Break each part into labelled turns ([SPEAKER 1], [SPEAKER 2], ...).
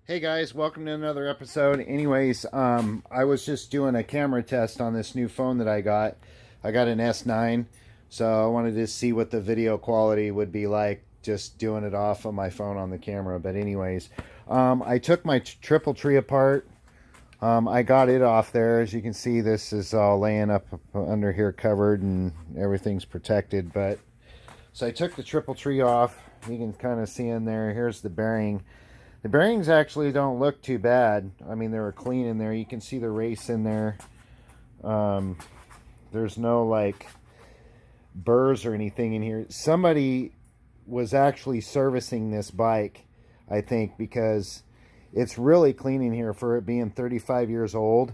[SPEAKER 1] Hey guys, welcome to another episode. Anyways, I was just doing a camera test on this new phone that I got. I got an S9, so I wanted to see what the video quality would be like just doing it off of my phone on the camera. But anyways, I took my triple tree apart. I got it off there. As you can see, this is all laying up under here covered and everything's protected. But so I took the triple tree off. You can kind of see in there. Here's the bearing. The bearings actually don't look too bad. I mean, they were clean in there. You can see the race in there. There's no like burrs or anything in here. Somebody was actually servicing this bike, I think, because it's really clean in here for it being 35 years old.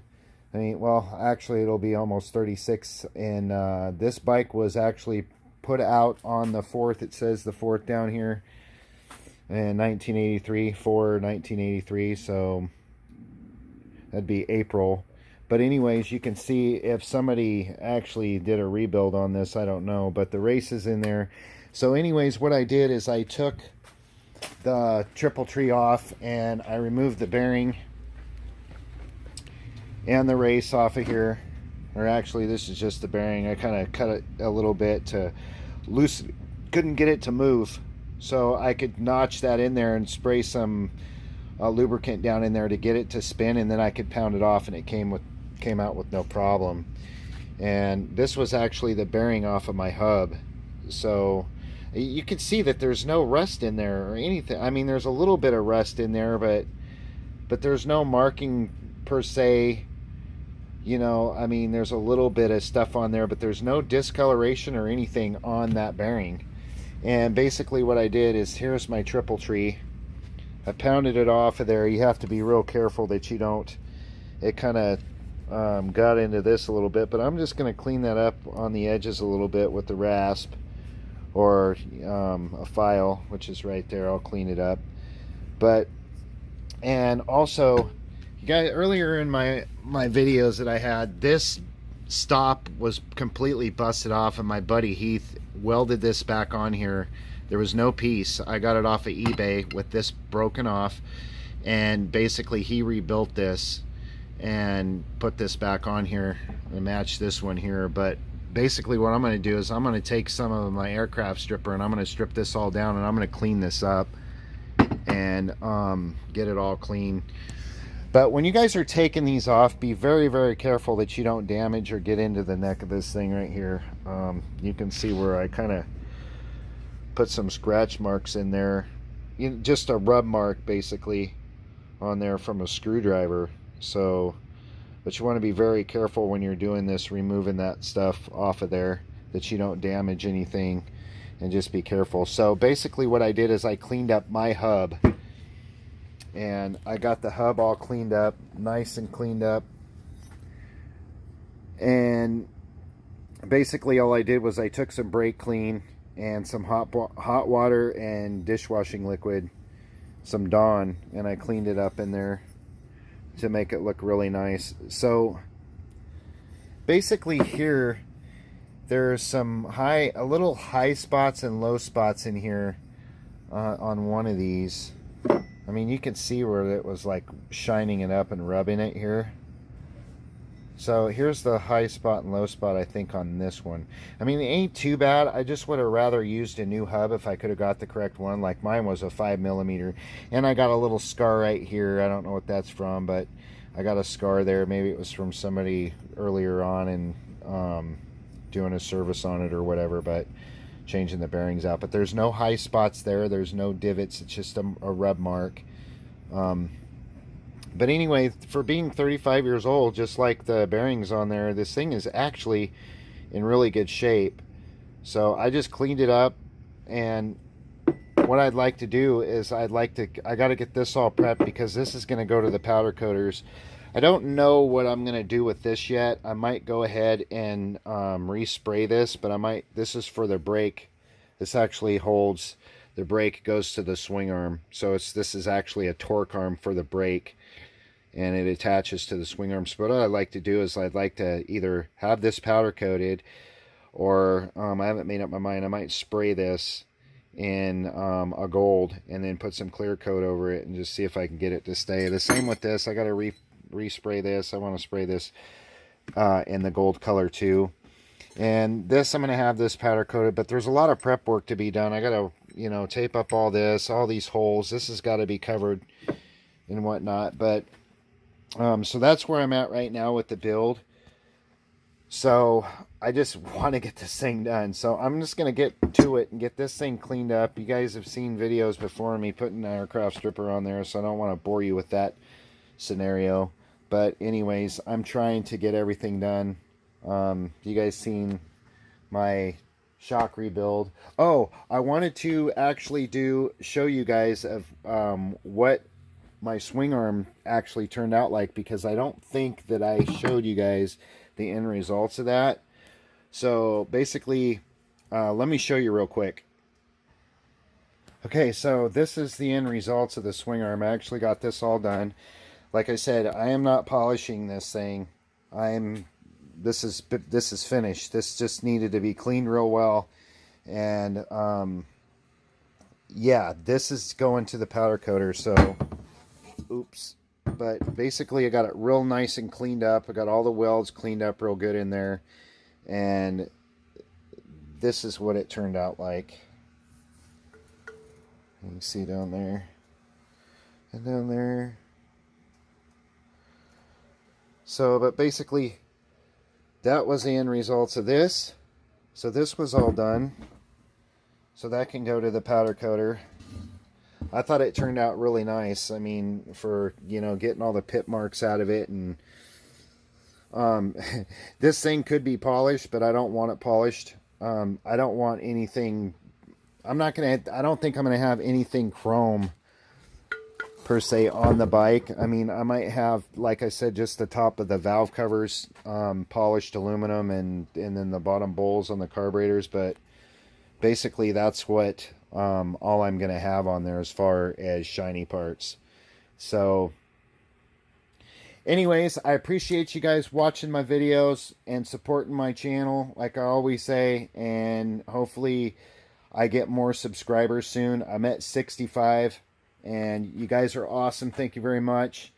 [SPEAKER 1] I mean, well, actually it'll be almost 36. And this bike was actually put out on the 4th. It says the 4th down here. In 1983, so that'd be April. But anyways, you can see if somebody actually did a rebuild on this, I don't know, but the race is in there. So anyways, what I did is I took the triple tree off and I removed the bearing and the race off of here. Or actually, this is just the bearing. I kind of cut it a little bit to loosen. Couldn't get it to move, so I could notch that in there and spray some lubricant down in there to get it to spin, and then I could pound it off and it came out with no problem. And this was actually the bearing off of my hub, so you can see that there's no rust in there or anything. I mean, there's a little bit of rust in there, but there's no marking per se. You know, I mean, there's a little bit of stuff on there, but there's no discoloration or anything on that bearing. And basically what I did is, here's my triple tree. I pounded it off of there. You have to be real careful that you don't, it kind of got into this a little bit, but I'm just going to clean that up on the edges a little bit with the rasp or a file, which is right there. I'll clean it up. But, and also, you guys, earlier in my videos that I had, this stop was completely busted off, and my buddy Heath welded this back on here. There was no piece. I got it off of eBay with this broken off, and basically he rebuilt this and put this back on here and match this one here. But basically what I'm going to do is I'm going to take some of my aircraft stripper and I'm going to strip this all down, and I'm going to clean this up and get it all clean. But when you guys are taking these off, be very, very careful that you don't damage or get into the neck of this thing right here. You can see where I kind of put some scratch marks in there. Just a rub mark, basically, on there from a screwdriver. So, but you want to be very careful when you're doing this, removing that stuff off of there, that you don't damage anything, and just be careful. So basically what I did is I cleaned up my hub. And I got the hub all cleaned up, nice and cleaned up. And basically all I did was I took some brake clean and some hot water and dishwashing liquid, some Dawn, and I cleaned it up in there to make it look really nice. So basically here, there's some a little high spots and low spots in here on one of these. I mean, you can see where it was like shining it up and rubbing it here. So here's the high spot and low spot, I think, on this one. I mean, it ain't too bad. I just would have rather used a new hub if I could have got the correct one. Like mine was a 5mm, and I got a little scar right here. I don't know what that's from, but I got a scar there. Maybe it was from somebody earlier on and doing a service on it or whatever, but changing the bearings out. But there's no high spots there, there's no divots, it's just a rub mark. But anyway, for being 35 years old, just like the bearings on there, this thing is actually in really good shape. So I just cleaned it up, and what I'd like to do is I got to get this all prepped, because this is going to go to the powder coaters. I don't know what I'm going to do with this yet. I might go ahead and respray this, but this is for the brake. This actually holds, the brake goes to the swing arm. So this is actually a torque arm for the brake, and it attaches to the swing arm. So what I'd like to do is I'd like to either have this powder coated, or I haven't made up my mind. I might spray this in a gold, and then put some clear coat over it and just see if I can get it to stay. The same with this. I got to respray this. I want to spray this in the gold color too. And this, I'm going to have this powder coated, but there's a lot of prep work to be done. I got to, you know, tape up all this, all these holes. This has got to be covered and whatnot. But so that's where I'm at right now with the build. So I just want to get this thing done. So I'm just going to get to it and get this thing cleaned up. You guys have seen videos before me putting an aircraft stripper on there, so I don't want to bore you with that scenario. But anyways, I'm trying to get everything done. You guys seen my shock rebuild? Oh, I wanted to actually show you guys of what my swing arm actually turned out like, because I don't think that I showed you guys the end results of that. So basically, let me show you real quick. Okay, so this is the end results of the swing arm. I actually got this all done. Like I said, I am not polishing this thing. This is finished. This just needed to be cleaned real well. And yeah, this is going to the powder coater. So oops. But basically, I got it real nice and cleaned up. I got all the welds cleaned up real good in there. And this is what it turned out like. You can see down there. And down there. So, but basically, that was the end results of this. So this was all done. So that can go to the powder coater. I thought it turned out really nice. I mean, for, you know, getting all the pit marks out of it. And this thing could be polished, but I don't want it polished. I don't want anything. I don't think I'm going to have anything chrome per se on the bike. I mean, I might have, like I said, just the top of the valve covers, polished aluminum, and then the bottom bowls on the carburetors. But basically, that's what all I'm going to have on there as far as shiny parts. So anyways, I appreciate you guys watching my videos and supporting my channel, like I always say, and hopefully I get more subscribers soon. I'm at 65, and you guys are awesome. Thank you very much.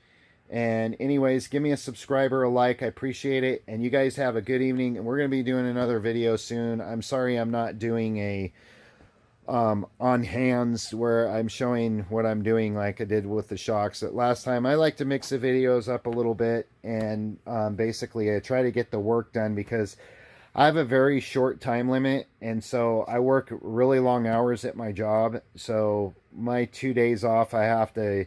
[SPEAKER 1] And anyways, give me a subscriber, a like. I appreciate it. And you guys have a good evening, and we're going to be doing another video soon. I'm sorry I'm not doing a on hands where I'm showing what I'm doing like I did with the shocks last time. I like to mix the videos up a little bit, and basically I try to get the work done because I have a very short time limit, and so I work really long hours at my job. So my 2 days off, I have to,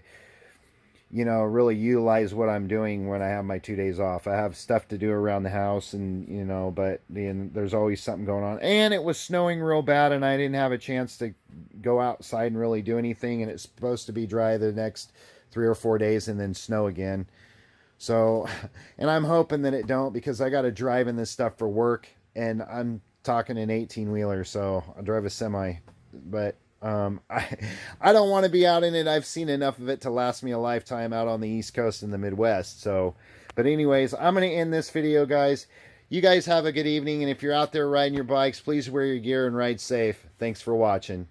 [SPEAKER 1] you know, really utilize what I'm doing when I have my 2 days off. I have stuff to do around the house, and, you know, but there's always something going on. And it was snowing real bad, and I didn't have a chance to go outside and really do anything. And it's supposed to be dry the next 3 or 4 days and then snow again. So, and I'm hoping that it don't, because I got to drive in this stuff for work, and I'm talking an 18-wheeler, so I drive a semi. But I don't want to be out in it. I've seen enough of it to last me a lifetime out on the East Coast and the Midwest. So, but anyways, I'm going to end this video, guys. You guys have a good evening, and if you're out there riding your bikes, please wear your gear and ride safe. Thanks for watching.